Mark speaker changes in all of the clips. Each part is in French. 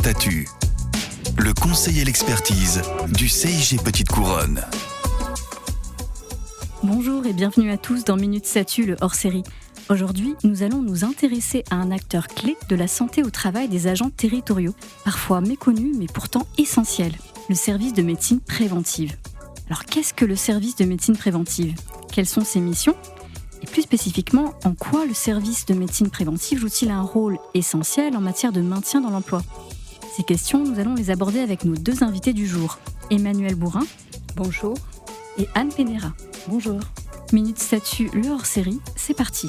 Speaker 1: Statut, le conseil et l'expertise du CIG Petite Couronne.
Speaker 2: Bonjour et bienvenue à tous dans Minute Statut, le hors-série. Aujourd'hui, nous allons nous intéresser à un acteur clé de la santé au travail des agents territoriaux, parfois méconnu mais pourtant essentiel, le service de médecine préventive. Alors qu'est-ce que le service de médecine préventive ? Quelles sont ses missions ? Et plus spécifiquement, en quoi le service de médecine préventive joue-t-il un rôle essentiel en matière de maintien dans l'emploi ? Ces questions, nous allons les aborder avec nos deux invités du jour, Emmanuelle Bourrin. Bonjour. Et Anne Pénéra. Bonjour. Minute Statut, le hors-série, c'est parti.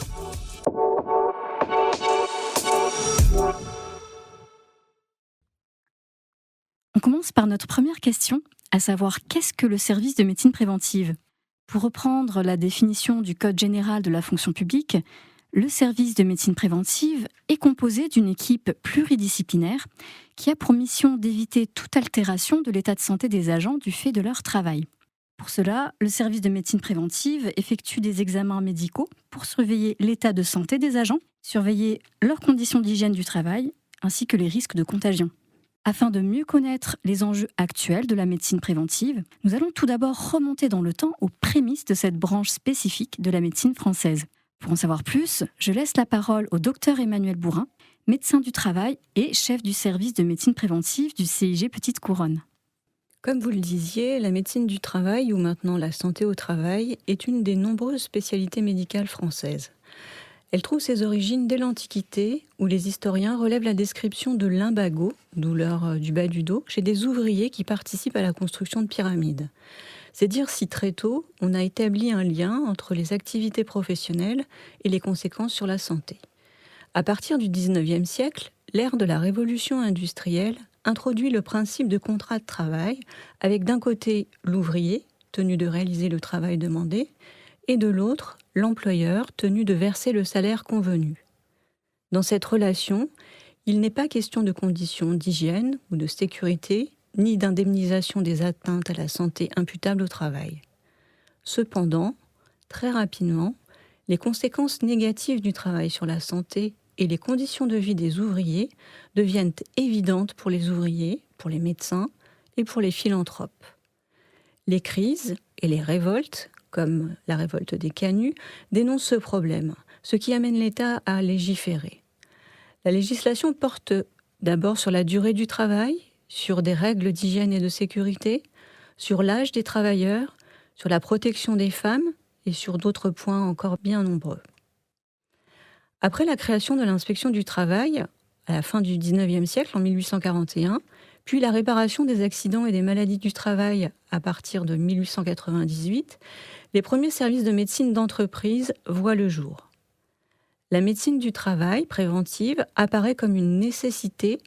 Speaker 2: On commence par notre première question, à savoir qu'est-ce que le service de médecine préventive ? Pour reprendre la définition du Code général de la fonction publique, le service de médecine préventive est composé d'une équipe pluridisciplinaire qui a pour mission d'éviter toute altération de l'état de santé des agents du fait de leur travail. Pour cela, le service de médecine préventive effectue des examens médicaux pour surveiller l'état de santé des agents, surveiller leurs conditions d'hygiène du travail, ainsi que les risques de contagion. Afin de mieux connaître les enjeux actuels de la médecine préventive, nous allons tout d'abord remonter dans le temps aux prémices de cette branche spécifique de la médecine française. Pour en savoir plus, je laisse la parole au docteur Emmanuelle Bourrin, médecin du travail et chef du service de médecine préventive du CIG Petite Couronne.
Speaker 3: Comme vous le disiez, la médecine du travail, ou maintenant la santé au travail, est une des nombreuses spécialités médicales françaises. Elle trouve ses origines dès l'Antiquité, où les historiens relèvent la description de lumbago, douleur du bas du dos, chez des ouvriers qui participent à la construction de pyramides. C'est dire si très tôt, on a établi un lien entre les activités professionnelles et les conséquences sur la santé. À partir du XIXe siècle, l'ère de la révolution industrielle introduit le principe de contrat de travail, avec d'un côté l'ouvrier, tenu de réaliser le travail demandé, et de l'autre, l'employeur, tenu de verser le salaire convenu. Dans cette relation, il n'est pas question de conditions d'hygiène ou de sécurité, ni d'indemnisation des atteintes à la santé imputables au travail. Cependant, très rapidement, les conséquences négatives du travail sur la santé et les conditions de vie des ouvriers deviennent évidentes pour les ouvriers, pour les médecins et pour les philanthropes. Les crises et les révoltes, comme la révolte des Canuts, dénoncent ce problème, ce qui amène l'État à légiférer. La législation porte d'abord sur la durée du travail, sur des règles d'hygiène et de sécurité, sur l'âge des travailleurs, sur la protection des femmes et sur d'autres points encore bien nombreux. Après la création de l'inspection du travail, à la fin du XIXe siècle, en 1841, puis la réparation des accidents et des maladies du travail à partir de 1898, les premiers services de médecine d'entreprise voient le jour. La médecine du travail préventive apparaît comme une nécessité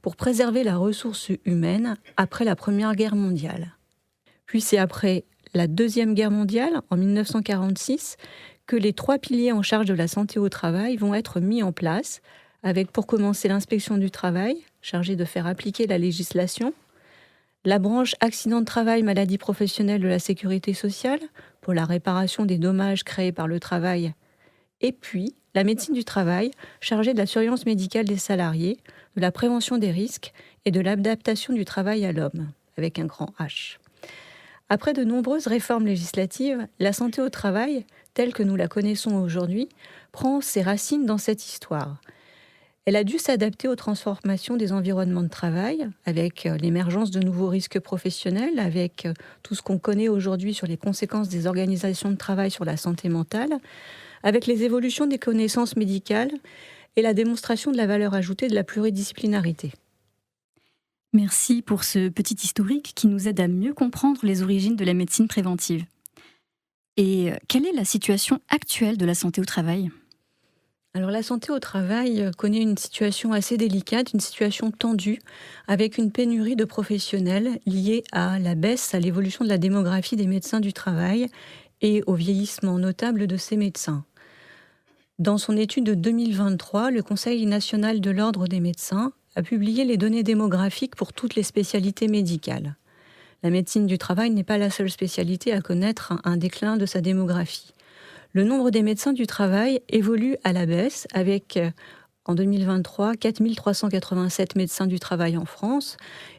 Speaker 3: pour préserver la ressource humaine après la Première Guerre mondiale. Puis c'est après la Deuxième Guerre mondiale, en 1946, que les 3 piliers en charge de la santé au travail vont être mis en place, avec pour commencer l'inspection du travail, chargée de faire appliquer la législation, la branche accident de travail, maladie professionnelle de la sécurité sociale, pour la réparation des dommages créés par le travail, et puis la médecine du travail, chargée de la surveillance médicale des salariés, de la prévention des risques et de l'adaptation du travail à l'homme, avec un grand H. Après de nombreuses réformes législatives, la santé au travail, telle que nous la connaissons aujourd'hui, prend ses racines dans cette histoire. Elle a dû s'adapter aux transformations des environnements de travail, avec l'émergence de nouveaux risques professionnels, avec tout ce qu'on connaît aujourd'hui sur les conséquences des organisations de travail sur la santé mentale, avec les évolutions des connaissances médicales et la démonstration de la valeur ajoutée de la pluridisciplinarité.
Speaker 2: Merci pour ce petit historique qui nous aide à mieux comprendre les origines de la médecine préventive. Et quelle est la situation actuelle de la santé au travail ?
Speaker 3: Alors la santé au travail connaît une situation assez délicate, une situation tendue, avec une pénurie de professionnels liée à la baisse, à l'évolution de la démographie des médecins du travail et au vieillissement notable de ces médecins. Dans son étude de 2023, le Conseil national de l'Ordre des médecins a publié les données démographiques pour toutes les spécialités médicales. La médecine du travail n'est pas la seule spécialité à connaître un déclin de sa démographie. Le nombre des médecins du travail évolue à la baisse avec En 2023, 4 387 médecins du travail en France,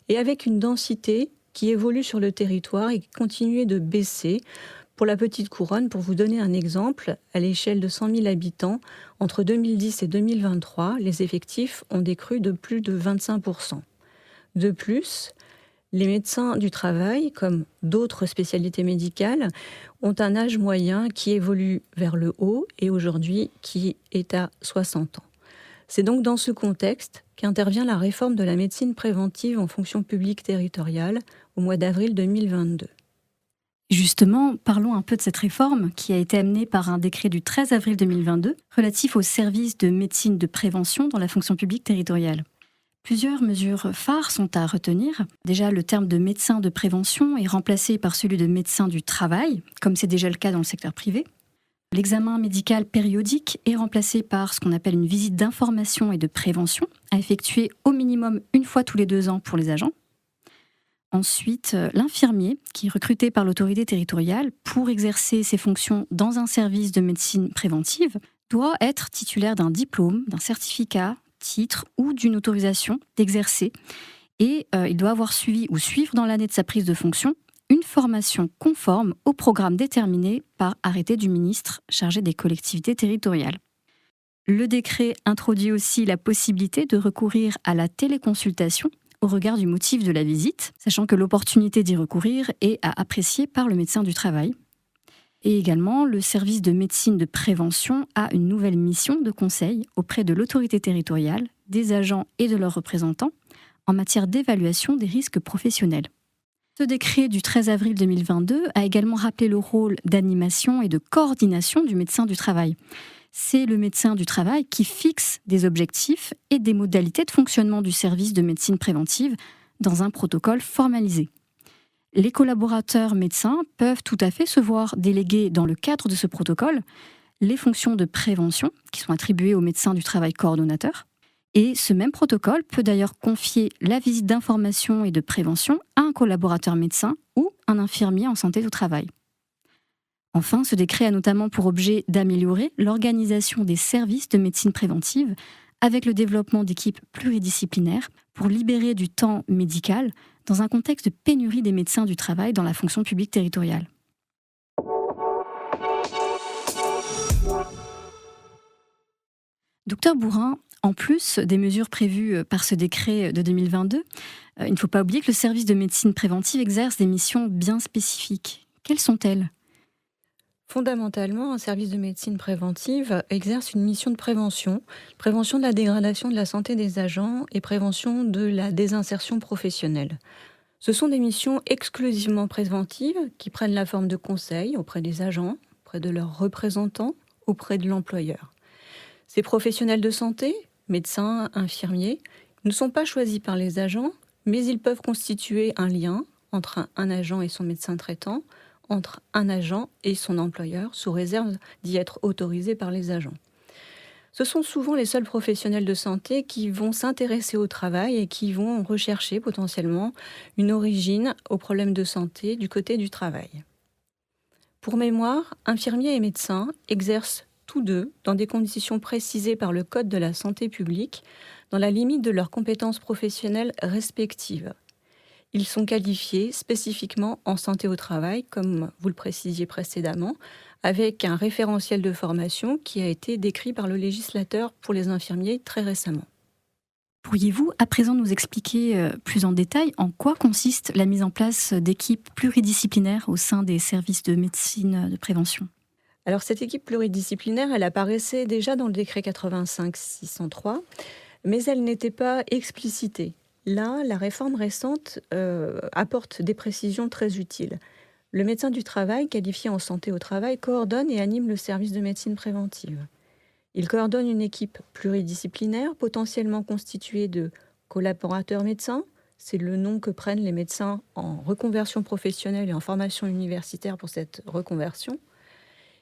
Speaker 3: et avec une densité qui évolue sur le territoire et qui continue de baisser. Pour la petite couronne, pour vous donner un exemple, à l'échelle de 100 000 habitants, entre 2010 et 2023, les effectifs ont décru de plus de 25%. De plus, les médecins du travail, comme d'autres spécialités médicales, ont un âge moyen qui évolue vers le haut et aujourd'hui qui est à 60 ans. C'est donc dans ce contexte qu'intervient la réforme de la médecine préventive en fonction publique territoriale au mois d'avril 2022.
Speaker 2: Justement, parlons un peu de cette réforme qui a été amenée par un décret du 13 avril 2022 relatif au service de médecine de prévention dans la fonction publique territoriale. Plusieurs mesures phares sont à retenir. Déjà, le terme de médecin de prévention est remplacé par celui de médecin du travail, comme c'est déjà le cas dans le secteur privé. L'examen médical périodique est remplacé par ce qu'on appelle une visite d'information et de prévention, à effectuer au minimum une fois tous les 2 ans pour les agents. Ensuite, l'infirmier, qui est recruté par l'autorité territoriale pour exercer ses fonctions dans un service de médecine préventive, doit être titulaire d'un diplôme, d'un certificat, titre ou d'une autorisation d'exercer. Et il doit avoir suivi ou suivre dans l'année de sa prise de fonction une formation conforme au programme déterminé par arrêté du ministre chargé des collectivités territoriales. Le décret introduit aussi la possibilité de recourir à la téléconsultation au regard du motif de la visite, sachant que l'opportunité d'y recourir est à apprécier par le médecin du travail. Et également, le service de médecine de prévention a une nouvelle mission de conseil auprès de l'autorité territoriale, des agents et de leurs représentants en matière d'évaluation des risques professionnels. Ce décret du 13 avril 2022 a également rappelé le rôle d'animation et de coordination du médecin du travail. C'est le médecin du travail qui fixe des objectifs et des modalités de fonctionnement du service de médecine préventive dans un protocole formalisé. Les collaborateurs médecins peuvent tout à fait se voir déléguer dans le cadre de ce protocole les fonctions de prévention qui sont attribuées au médecin du travail coordonnateur. Et ce même protocole peut d'ailleurs confier la visite d'information et de prévention à un collaborateur médecin ou un infirmier en santé au travail. Enfin, ce décret a notamment pour objet d'améliorer l'organisation des services de médecine préventive avec le développement d'équipes pluridisciplinaires pour libérer du temps médical dans un contexte de pénurie des médecins du travail dans la fonction publique territoriale. Docteur Bourrin, en plus des mesures prévues par ce décret de 2022, il ne faut pas oublier que le service de médecine préventive exerce des missions bien spécifiques. Quelles sont-elles ?
Speaker 3: Fondamentalement, un service de médecine préventive exerce une mission de prévention de la dégradation de la santé des agents et prévention de la désinsertion professionnelle. Ce sont des missions exclusivement préventives qui prennent la forme de conseils auprès des agents, auprès de leurs représentants, auprès de l'employeur. Ces professionnels de santé, médecins, infirmiers, ne sont pas choisis par les agents, mais ils peuvent constituer un lien entre un agent et son médecin traitant, entre un agent et son employeur, sous réserve d'y être autorisé par les agents. Ce sont souvent les seuls professionnels de santé qui vont s'intéresser au travail et qui vont rechercher potentiellement une origine aux problèmes de santé du côté du travail. Pour mémoire, infirmiers et médecins exercent tous deux dans des conditions précisées par le Code de la santé publique, dans la limite de leurs compétences professionnelles respectives. Ils sont qualifiés spécifiquement en santé au travail, comme vous le précisiez précédemment, avec un référentiel de formation qui a été décrit par le législateur pour les infirmiers très récemment.
Speaker 2: Pourriez-vous à présent nous expliquer plus en détail en quoi consiste la mise en place d'équipes pluridisciplinaires au sein des services de médecine de prévention ?
Speaker 3: Alors cette équipe pluridisciplinaire, elle apparaissait déjà dans le décret 85-603, mais elle n'était pas explicitée. Là, la réforme récente apporte des précisions très utiles. Le médecin du travail, qualifié en santé au travail, coordonne et anime le service de médecine préventive. Il coordonne une équipe pluridisciplinaire, potentiellement constituée de collaborateurs médecins. C'est le nom que prennent les médecins en reconversion professionnelle et en formation universitaire pour cette reconversion.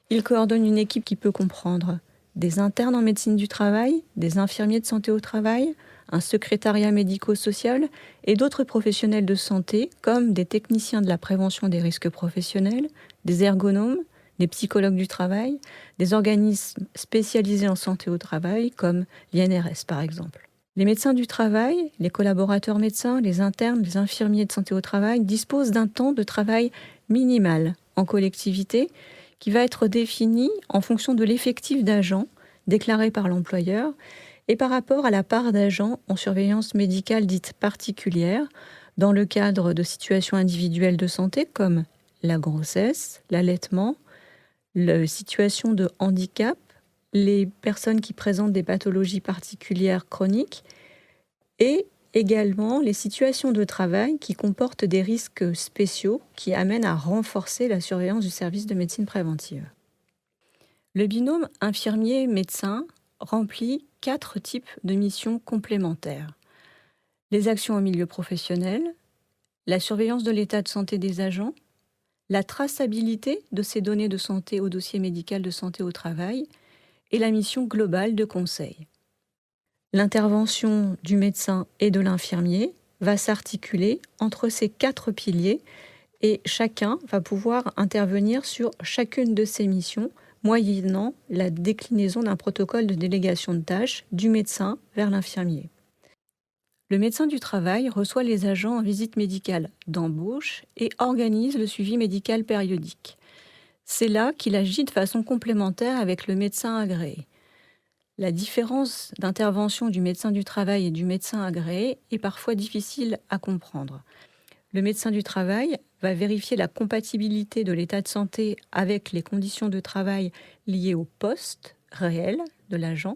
Speaker 3: Il coordonne une équipe qui peut comprendre des internes en médecine du travail, des infirmiers de santé au travail, un secrétariat médico-social et d'autres professionnels de santé comme des techniciens de la prévention des risques professionnels, des ergonomes, des psychologues du travail, des organismes spécialisés en santé au travail, comme l'INRS par exemple. Les médecins du travail, les collaborateurs médecins, les internes, les infirmiers de santé au travail disposent d'un temps de travail minimal en collectivité qui va être défini en fonction de l'effectif d'agents déclaré par l'employeur et par rapport à la part d'agents en surveillance médicale dite particulière dans le cadre de situations individuelles de santé comme la grossesse, l'allaitement, la situation de handicap, les personnes qui présentent des pathologies particulières chroniques et également les situations de travail qui comportent des risques spéciaux qui amènent à renforcer la surveillance du service de médecine préventive. Le binôme infirmier-médecin remplit 4 types de missions complémentaires. Les actions en milieu professionnel, la surveillance de l'état de santé des agents, la traçabilité de ces données de santé au dossier médical de santé au travail et la mission globale de conseil. L'intervention du médecin et de l'infirmier va s'articuler entre ces 4 piliers et chacun va pouvoir intervenir sur chacune de ces missions moyennant la déclinaison d'un protocole de délégation de tâches du médecin vers l'infirmier. Le médecin du travail reçoit les agents en visite médicale d'embauche et organise le suivi médical périodique. C'est là qu'il agit de façon complémentaire avec le médecin agréé. La différence d'intervention du médecin du travail et du médecin agréé est parfois difficile à comprendre. Le médecin du travail va vérifier la compatibilité de l'état de santé avec les conditions de travail liées au poste réel de l'agent,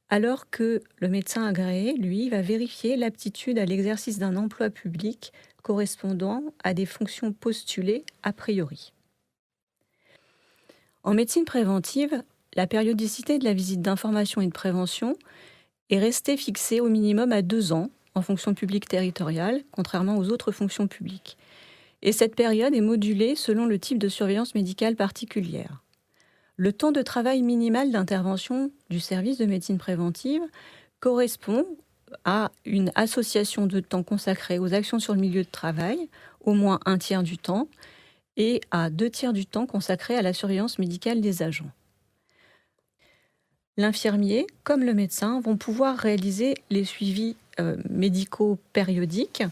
Speaker 3: alors que le médecin agréé, lui, va vérifier l'aptitude à l'exercice d'un emploi public correspondant à des fonctions postulées a priori. En médecine préventive, la périodicité de la visite d'information et de prévention est restée fixée au minimum à 2 ans en fonction publique territoriale, contrairement aux autres fonctions publiques. Et cette période est modulée selon le type de surveillance médicale particulière. Le temps de travail minimal d'intervention du service de médecine préventive correspond à une association de temps consacré aux actions sur le milieu de travail, au moins 1/3 du temps, et à 2/3 du temps consacré à la surveillance médicale des agents. L'infirmier, comme le médecin, vont pouvoir réaliser les suivis médicaux périodiques,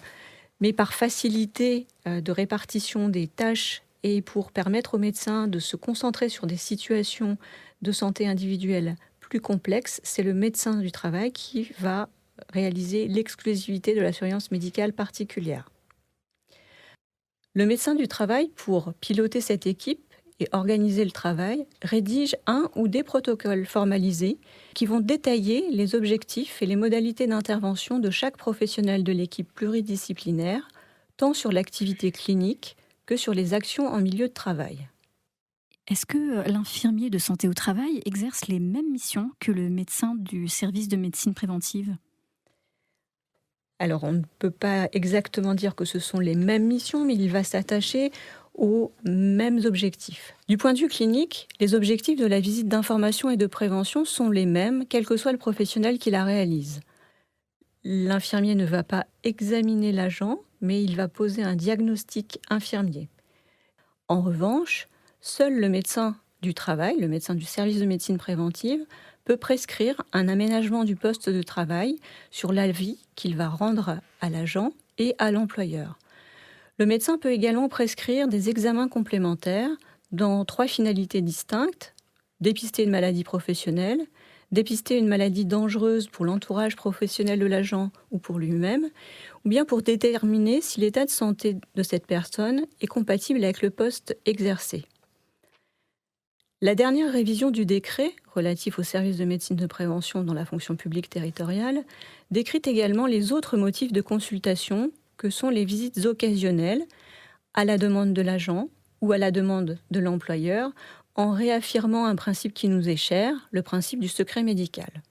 Speaker 3: mais par facilité de répartition des tâches et pour permettre aux médecins de se concentrer sur des situations de santé individuelle plus complexes, c'est le médecin du travail qui va réaliser l'exclusivité de la surveillance médicale particulière. Le médecin du travail, pour piloter cette équipe et organiser le travail, rédige un ou des protocoles formalisés qui vont détailler les objectifs et les modalités d'intervention de chaque professionnel de l'équipe pluridisciplinaire, tant sur l'activité clinique que sur les actions en milieu de travail.
Speaker 2: Est-ce que l'infirmier de santé au travail exerce les mêmes missions que le médecin du service de médecine préventive ?
Speaker 3: Alors, on ne peut pas exactement dire que ce sont les mêmes missions, mais il va s'attacher aux mêmes objectifs. Du point de vue clinique, les objectifs de la visite d'information et de prévention sont les mêmes, quel que soit le professionnel qui la réalise. L'infirmier ne va pas examiner l'agent, mais il va poser un diagnostic infirmier. En revanche, seul le médecin du travail, le médecin du service de médecine préventive, peut prescrire un aménagement du poste de travail sur l'avis qu'il va rendre à l'agent et à l'employeur. Le médecin peut également prescrire des examens complémentaires dans 3 finalités distinctes: dépister une maladie professionnelle, dépister une maladie dangereuse pour l'entourage professionnel de l'agent ou pour lui-même, ou bien pour déterminer si l'état de santé de cette personne est compatible avec le poste exercé. La dernière révision du décret relatif au service de médecine de prévention dans la fonction publique territoriale décrit également les autres motifs de consultation que sont les visites occasionnelles à la demande de l'agent ou à la demande de l'employeur, en réaffirmant un principe qui nous est cher, le principe du secret médical.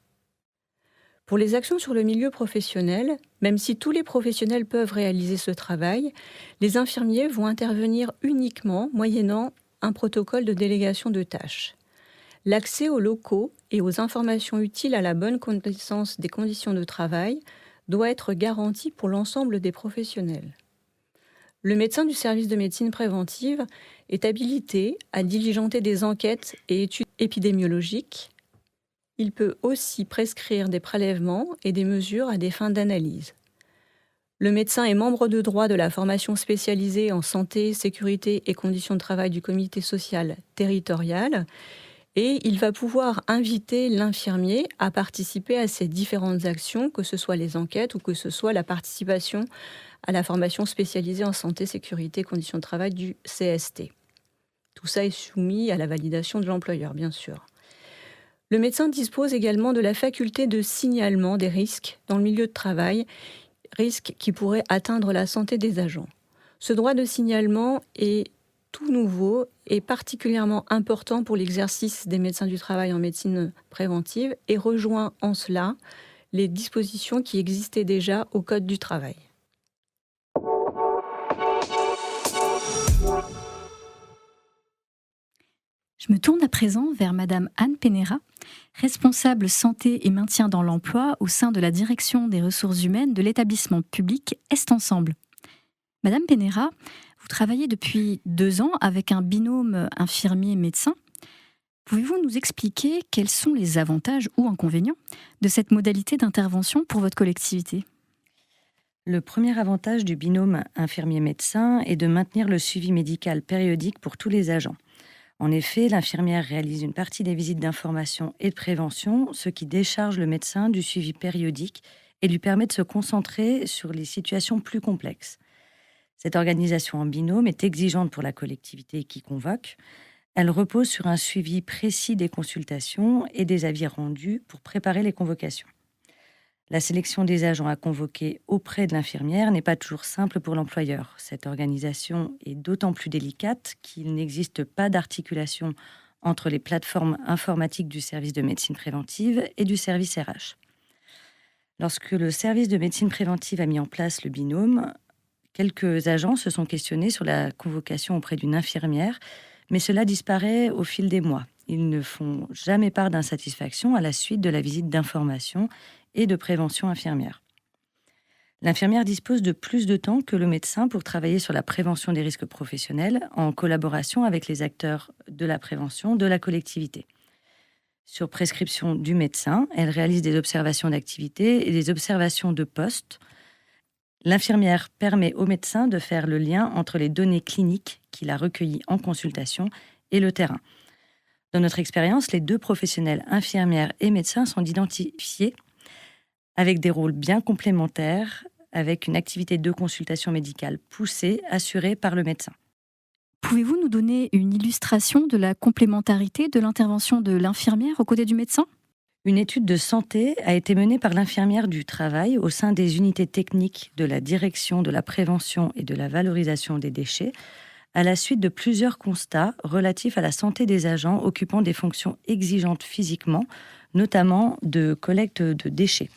Speaker 3: Pour les actions sur le milieu professionnel, même si tous les professionnels peuvent réaliser ce travail, les infirmiers vont intervenir uniquement moyennant un protocole de délégation de tâches. L'accès aux locaux et aux informations utiles à la bonne connaissance des conditions de travail doit être garanti pour l'ensemble des professionnels. Le médecin du service de médecine préventive est habilité à diligenter des enquêtes et études épidémiologiques. Il peut aussi prescrire des prélèvements et des mesures à des fins d'analyse. Le médecin est membre de droit de la formation spécialisée en santé, sécurité et conditions de travail du comité social territorial et il va pouvoir inviter l'infirmier à participer à ces différentes actions, que ce soit les enquêtes ou que ce soit la participation à la formation spécialisée en santé, sécurité et conditions de travail du CST. Tout ça est soumis à la validation de l'employeur, bien sûr. Le médecin dispose également de la faculté de signalement des risques dans le milieu de travail, risques qui pourraient atteindre la santé des agents. Ce droit de signalement est tout nouveau et particulièrement important pour l'exercice des médecins du travail en médecine préventive et rejoint en cela les dispositions qui existaient déjà au Code du travail.
Speaker 2: Je me tourne à présent vers Madame Anne Penera, responsable santé et maintien dans l'emploi au sein de la direction des ressources humaines de l'établissement public Est Ensemble. Madame Penera, vous travaillez depuis 2 ans avec un binôme infirmier-médecin. Pouvez-vous nous expliquer quels sont les avantages ou inconvénients de cette modalité d'intervention pour votre collectivité ?
Speaker 4: Le premier avantage du binôme infirmier-médecin est de maintenir le suivi médical périodique pour tous les agents. En effet, l'infirmière réalise une partie des visites d'information et de prévention, ce qui décharge le médecin du suivi périodique et lui permet de se concentrer sur les situations plus complexes. Cette organisation en binôme est exigeante pour la collectivité qui convoque. Elle repose sur un suivi précis des consultations et des avis rendus pour préparer les convocations. La sélection des agents à convoquer auprès de l'infirmière n'est pas toujours simple pour l'employeur. Cette organisation est d'autant plus délicate qu'il n'existe pas d'articulation entre les plateformes informatiques du service de médecine préventive et du service RH. Lorsque le service de médecine préventive a mis en place le binôme, quelques agents se sont questionnés sur la convocation auprès d'une infirmière, mais cela disparaît au fil des mois. Ils ne font jamais part d'insatisfaction à la suite de la visite d'information et de prévention infirmière. L'infirmière dispose de plus de temps que le médecin pour travailler sur la prévention des risques professionnels en collaboration avec les acteurs de la prévention de la collectivité. Sur prescription du médecin, elle réalise des observations d'activité et des observations de poste. L'infirmière permet au médecin de faire le lien entre les données cliniques qu'il a recueillies en consultation et le terrain. Dans notre expérience, les 2 professionnels, infirmières et médecins, sont identifiés avec des rôles bien complémentaires, avec une activité de consultation médicale poussée, assurée par le médecin.
Speaker 2: Pouvez-vous nous donner une illustration de la complémentarité de l'intervention de l'infirmière aux côtés du médecin ?
Speaker 4: Une étude de santé a été menée par l'infirmière du travail au sein des unités techniques de la direction de la prévention et de la valorisation des déchets, à la suite de plusieurs constats relatifs à la santé des agents occupant des fonctions exigeantes physiquement, notamment de collecte de déchets.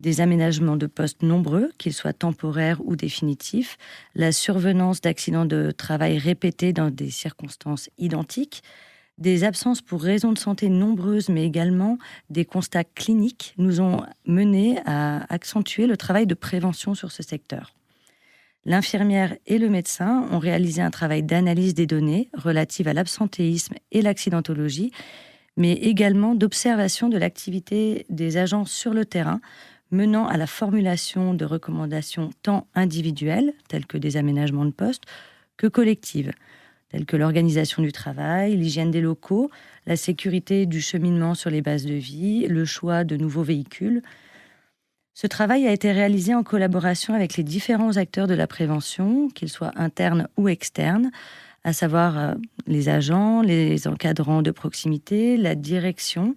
Speaker 4: Des aménagements de postes nombreux, qu'ils soient temporaires ou définitifs, la survenance d'accidents de travail répétés dans des circonstances identiques, des absences pour raisons de santé nombreuses, mais également des constats cliniques nous ont menés à accentuer le travail de prévention sur ce secteur. L'infirmière et le médecin ont réalisé un travail d'analyse des données relatives à l'absentéisme et l'accidentologie, mais également d'observation de l'activité des agents sur le terrain, menant à la formulation de recommandations tant individuelles, telles que des aménagements de poste, que collectives, telles que l'organisation du travail, l'hygiène des locaux, la sécurité du cheminement sur les bases de vie, le choix de nouveaux véhicules. Ce travail a été réalisé en collaboration avec les différents acteurs de la prévention, qu'ils soient internes ou externes, à savoir les agents, les encadrants de proximité, la direction,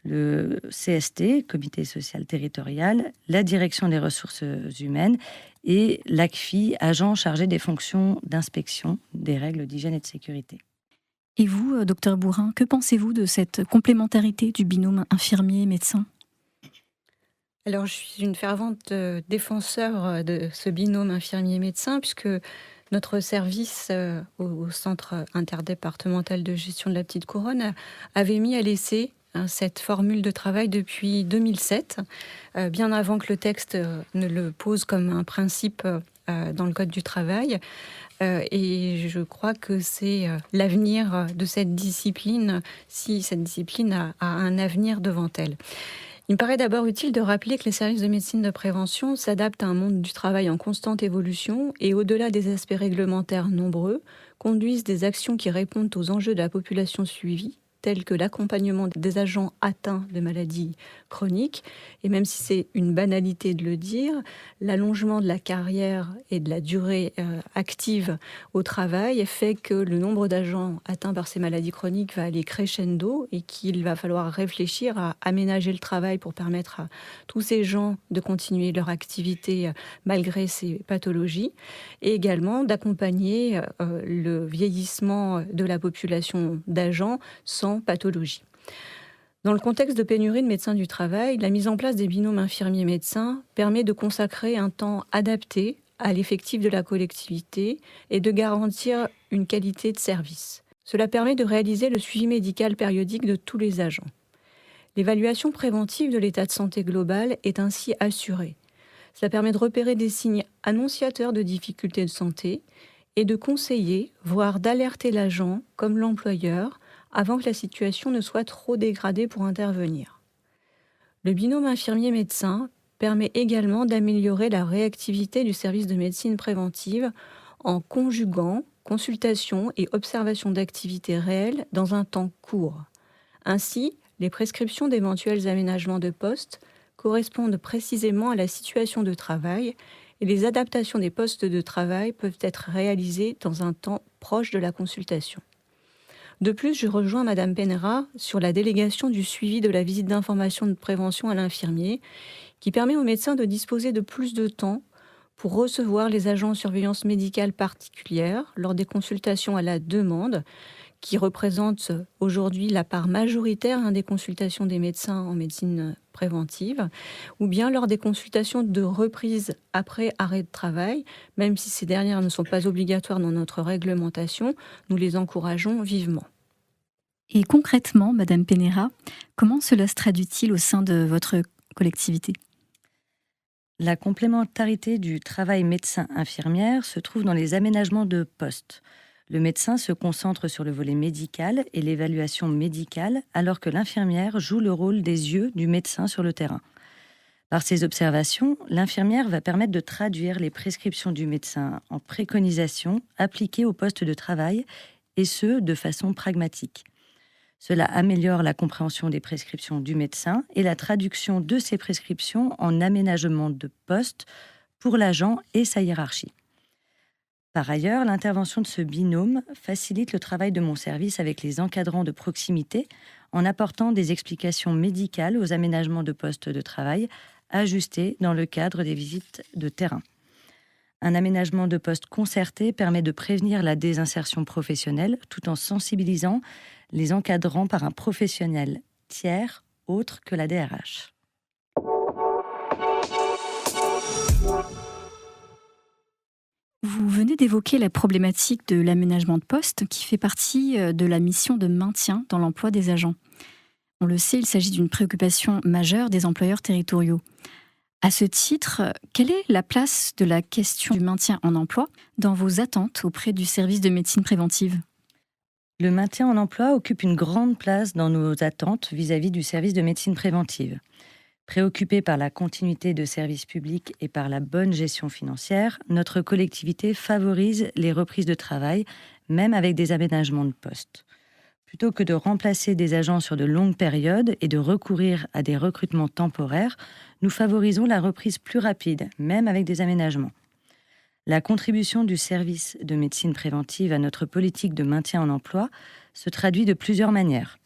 Speaker 4: le CST, Comité social territorial, la direction des ressources humaines et l'ACFI, agent chargé des fonctions d'inspection des règles d'hygiène et de sécurité.
Speaker 2: Et vous, docteur Bourrin, que pensez-vous de cette complémentarité du binôme infirmier-médecin ?
Speaker 3: Alors, je suis une fervente défenseur de ce binôme infirmier-médecin, puisque notre service au Centre interdépartemental de gestion de la Petite Couronne avait mis à l'essai cette formule de travail depuis 2007, bien avant que le texte ne le pose comme un principe dans le Code du travail. Et je crois que c'est l'avenir de cette discipline, si cette discipline a un avenir devant elle. Il me paraît d'abord utile de rappeler que les services de médecine de prévention s'adaptent à un monde du travail en constante évolution et, au-delà des aspects réglementaires nombreux, conduisent des actions qui répondent aux enjeux de la population suivie, tels que l'accompagnement des agents atteints de maladies chroniques. Et même si c'est une banalité de le dire, l'allongement de la carrière et de la durée active au travail fait que le nombre d'agents atteints par ces maladies chroniques va aller crescendo et qu'il va falloir réfléchir à aménager le travail pour permettre à tous ces gens de continuer leur activité malgré ces pathologies, et également d'accompagner le vieillissement de la population d'agents sans pathologie. Dans le contexte de pénurie de médecins du travail, la mise en place des binômes infirmiers-médecins permet de consacrer un temps adapté à l'effectif de la collectivité et de garantir une qualité de service. Cela permet de réaliser le suivi médical périodique de tous les agents. L'évaluation préventive de l'état de santé global est ainsi assurée. Cela permet de repérer des signes annonciateurs de difficultés de santé et de conseiller, voire d'alerter l'agent comme l'employeur, avant que la situation ne soit trop dégradée pour intervenir. Le binôme infirmier-médecin permet également d'améliorer la réactivité du service de médecine préventive en conjuguant consultation et observation d'activités réelles dans un temps court. Ainsi, les prescriptions d'éventuels aménagements de poste correspondent précisément à la situation de travail et les adaptations des postes de travail peuvent être réalisées dans un temps proche de la consultation. De plus, je rejoins Madame Penera sur la délégation du suivi de la visite d'information de prévention à l'infirmier, qui permet aux médecins de disposer de plus de temps pour recevoir les agents en surveillance médicale particulière lors des consultations à la demande, qui représentent aujourd'hui la part majoritaire des consultations des médecins en médecine préventive, ou bien lors des consultations de reprise après arrêt de travail, même si ces dernières ne sont pas obligatoires dans notre réglementation, nous les encourageons vivement.
Speaker 2: Et concrètement, Madame Penera, comment cela se traduit-il au sein de votre collectivité ?
Speaker 4: La complémentarité du travail médecin-infirmière se trouve dans les aménagements de poste. Le médecin se concentre sur le volet médical et l'évaluation médicale, alors que l'infirmière joue le rôle des yeux du médecin sur le terrain. Par ses observations, l'infirmière va permettre de traduire les prescriptions du médecin en préconisations appliquées au poste de travail, et ce, de façon pragmatique. Cela améliore la compréhension des prescriptions du médecin et la traduction de ces prescriptions en aménagement de poste pour l'agent et sa hiérarchie. Par ailleurs, l'intervention de ce binôme facilite le travail de mon service avec les encadrants de proximité en apportant des explications médicales aux aménagements de postes de travail ajustés dans le cadre des visites de terrain. Un aménagement de poste concerté permet de prévenir la désinsertion professionnelle tout en sensibilisant les encadrants par un professionnel tiers autre que la DRH.
Speaker 2: Vous venez d'évoquer la problématique de l'aménagement de poste qui fait partie de la mission de maintien dans l'emploi des agents. On le sait, il s'agit d'une préoccupation majeure des employeurs territoriaux. À ce titre, quelle est la place de la question du maintien en emploi dans vos attentes auprès du service de médecine préventive ?
Speaker 4: Le maintien en emploi occupe une grande place dans nos attentes vis-à-vis du service de médecine préventive. Préoccupée par la continuité de services publics et par la bonne gestion financière, notre collectivité favorise les reprises de travail, même avec des aménagements de poste. Plutôt que de remplacer des agents sur de longues périodes et de recourir à des recrutements temporaires, nous favorisons la reprise plus rapide, même avec des aménagements. La contribution du service de médecine préventive à notre politique de maintien en emploi se traduit de plusieurs manières.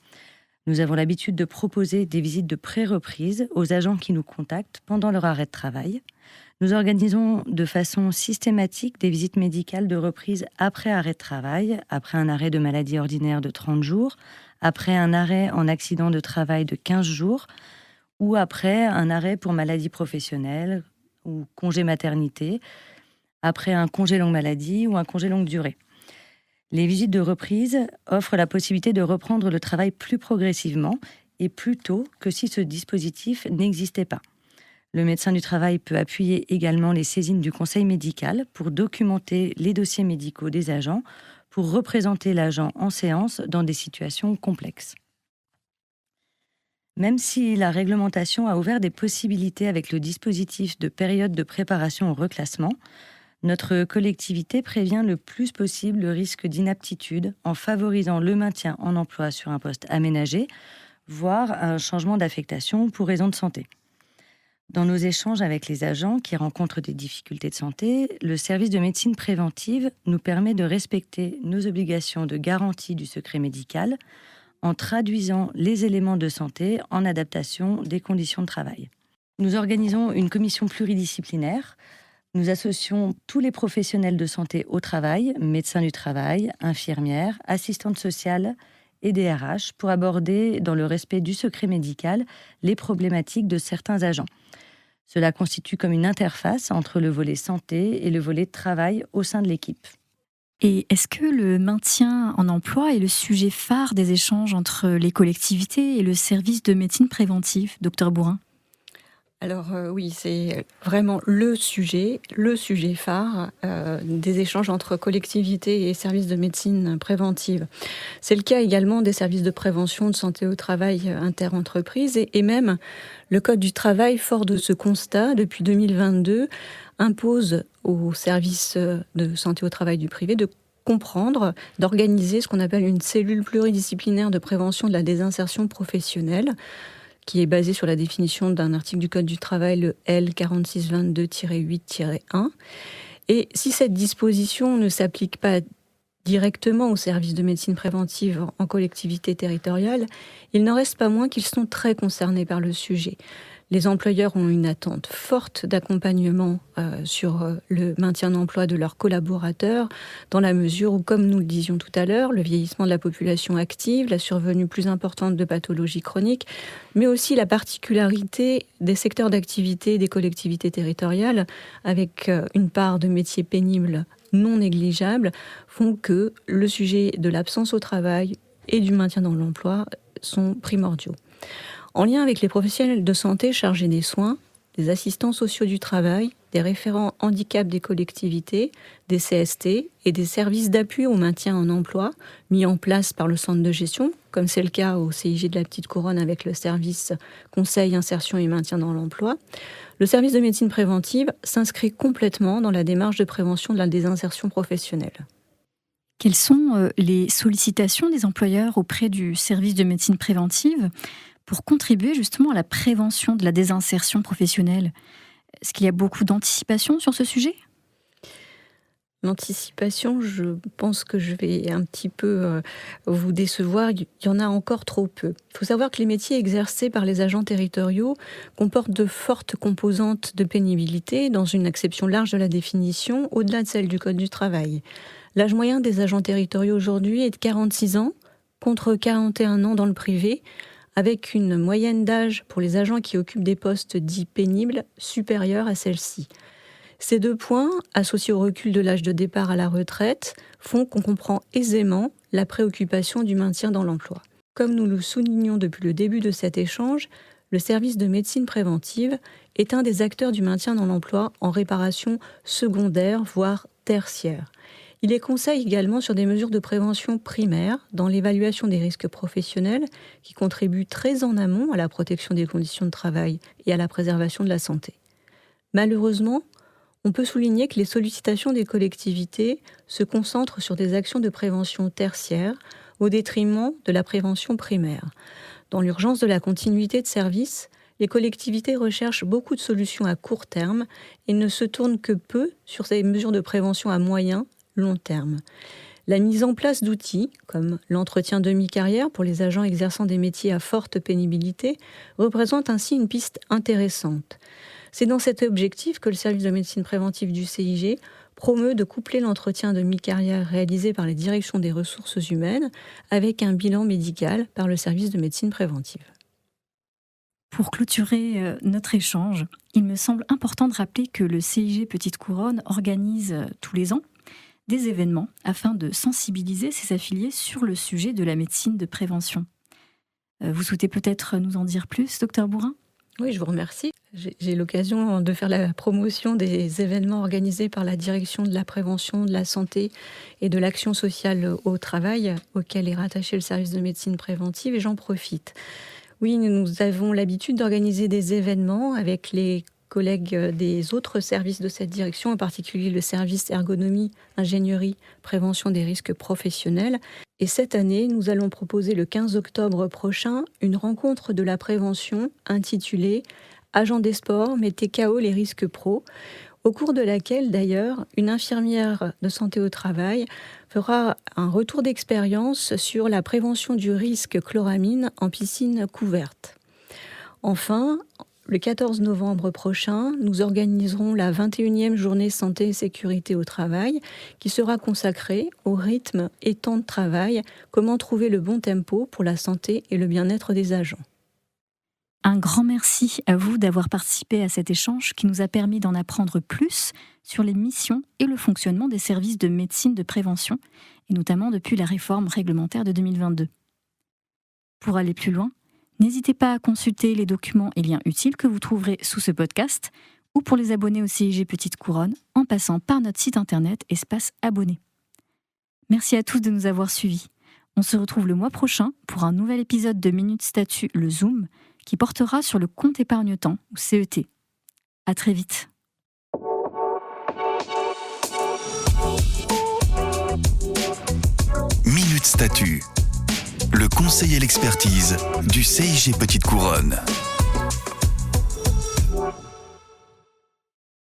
Speaker 4: Nous avons l'habitude de proposer des visites de pré-reprise aux agents qui nous contactent pendant leur arrêt de travail. Nous organisons de façon systématique des visites médicales de reprise après arrêt de travail, après un arrêt de maladie ordinaire de 30 jours, après un arrêt en accident de travail de 15 jours ou après un arrêt pour maladie professionnelle ou congé maternité, après un congé longue maladie ou un congé longue durée. Les visites de reprise offrent la possibilité de reprendre le travail plus progressivement et plus tôt que si ce dispositif n'existait pas. Le médecin du travail peut appuyer également les saisines du conseil médical pour documenter les dossiers médicaux des agents, pour représenter l'agent en séance dans des situations complexes. Même si la réglementation a ouvert des possibilités avec le dispositif de période de préparation au reclassement, notre collectivité prévient le plus possible le risque d'inaptitude en favorisant le maintien en emploi sur un poste aménagé, voire un changement d'affectation pour raison de santé. Dans nos échanges avec les agents qui rencontrent des difficultés de santé, le service de médecine préventive nous permet de respecter nos obligations de garantie du secret médical en traduisant les éléments de santé en adaptation des conditions de travail. Nous organisons une commission pluridisciplinaire. Nous associons tous les professionnels de santé au travail, médecins du travail, infirmières, assistantes sociales et DRH, pour aborder, dans le respect du secret médical, les problématiques de certains agents. Cela constitue comme une interface entre le volet santé et le volet travail au sein de l'équipe.
Speaker 2: Et est-ce que le maintien en emploi est le sujet phare des échanges entre les collectivités et le service de médecine préventive, Dr Bourin ?
Speaker 3: Alors oui, c'est vraiment le sujet phare des échanges entre collectivités et services de médecine préventive. C'est le cas également des services de prévention de santé au travail interentreprises et même le Code du travail, fort de ce constat, depuis 2022, impose aux services de santé au travail du privé de comprendre, d'organiser ce qu'on appelle une cellule pluridisciplinaire de prévention de la désinsertion professionnelle, qui est basée sur la définition d'un article du Code du travail, le L4622-8-1. Et si cette disposition ne s'applique pas directement aux services de médecine préventive en collectivité territoriale, il n'en reste pas moins qu'ils sont très concernés par le sujet. Les employeurs ont une attente forte d'accompagnement sur le maintien d'emploi de leurs collaborateurs, dans la mesure où, comme nous le disions tout à l'heure, le vieillissement de la population active, la survenue plus importante de pathologies chroniques, mais aussi la particularité des secteurs d'activité des collectivités territoriales, avec une part de métiers pénibles non négligeable, font que le sujet de l'absence au travail et du maintien dans l'emploi sont primordiaux. En lien avec les professionnels de santé chargés des soins, des assistants sociaux du travail, des référents handicap des collectivités, des CST et des services d'appui au maintien en emploi mis en place par le centre de gestion, comme c'est le cas au CIG de la Petite Couronne avec le service Conseil, Insertion et Maintien dans l'emploi, le service de médecine préventive s'inscrit complètement dans la démarche de prévention de la désinsertion professionnelle.
Speaker 2: Quelles sont les sollicitations des employeurs auprès du service de médecine préventive pour contribuer justement à la prévention de la désinsertion professionnelle ? Est-ce qu'il y a beaucoup d'anticipation sur ce sujet ?
Speaker 3: L'anticipation, je pense que je vais un petit peu vous décevoir. Il y en a encore trop peu. Il faut savoir que les métiers exercés par les agents territoriaux comportent de fortes composantes de pénibilité, dans une acception large de la définition, au-delà de celle du Code du travail. L'âge moyen des agents territoriaux aujourd'hui est de 46 ans, contre 41 ans dans le privé, avec une moyenne d'âge pour les agents qui occupent des postes dits pénibles supérieure à celle-ci. Ces deux points, associés au recul de l'âge de départ à la retraite, font qu'on comprend aisément la préoccupation du maintien dans l'emploi. Comme nous le soulignons depuis le début de cet échange, le service de médecine préventive est un des acteurs du maintien dans l'emploi en réparation secondaire, voire tertiaire. Il les conseille également sur des mesures de prévention primaire dans l'évaluation des risques professionnels qui contribuent très en amont à la protection des conditions de travail et à la préservation de la santé. Malheureusement, on peut souligner que les sollicitations des collectivités se concentrent sur des actions de prévention tertiaire au détriment de la prévention primaire. Dans l'urgence de la continuité de service, les collectivités recherchent beaucoup de solutions à court terme et ne se tournent que peu sur ces mesures de prévention à moyen long terme. La mise en place d'outils, comme l'entretien de mi-carrière pour les agents exerçant des métiers à forte pénibilité, représente ainsi une piste intéressante. C'est dans cet objectif que le service de médecine préventive du CIG promeut de coupler l'entretien de mi-carrière réalisé par les directions des ressources humaines avec un bilan médical par le service de médecine préventive.
Speaker 2: Pour clôturer notre échange, il me semble important de rappeler que le CIG Petite Couronne organise tous les ans des événements afin de sensibiliser ses affiliés sur le sujet de la médecine de prévention. Vous souhaitez peut-être nous en dire plus, Dr Bourin ?
Speaker 3: Oui, je vous remercie. J'ai l'occasion de faire la promotion des événements organisés par la Direction de la prévention, de la santé et de l'action sociale au travail, auquel est rattaché le service de médecine préventive, et j'en profite. Oui, nous avons l'habitude d'organiser des événements avec les collègues des autres services de cette direction, en particulier le service ergonomie, ingénierie, prévention des risques professionnels. Et cette année, nous allons proposer le 15 octobre prochain une rencontre de la prévention intitulée « Agents des sports, mettez KO les risques pro », au cours de laquelle d'ailleurs une infirmière de santé au travail fera un retour d'expérience sur la prévention du risque chloramine en piscine couverte. Enfin, le 14 novembre prochain, nous organiserons la 21e journée santé et sécurité au travail qui sera consacrée au rythme et temps de travail, comment trouver le bon tempo pour la santé et le bien-être des agents.
Speaker 2: Un grand merci à vous d'avoir participé à cet échange qui nous a permis d'en apprendre plus sur les missions et le fonctionnement des services de médecine de prévention, et notamment depuis la réforme réglementaire de 2022. Pour aller plus loin, n'hésitez pas à consulter les documents et liens utiles que vous trouverez sous ce podcast ou pour les abonnés au CIG Petite Couronne en passant par notre site internet espace abonnés. Merci à tous de nous avoir suivis. On se retrouve le mois prochain pour un nouvel épisode de Minute Statut, le Zoom, qui portera sur le compte épargne-temps ou CET. À très vite.
Speaker 1: Minute Statut, le conseil et l'expertise du CIG Petite Couronne.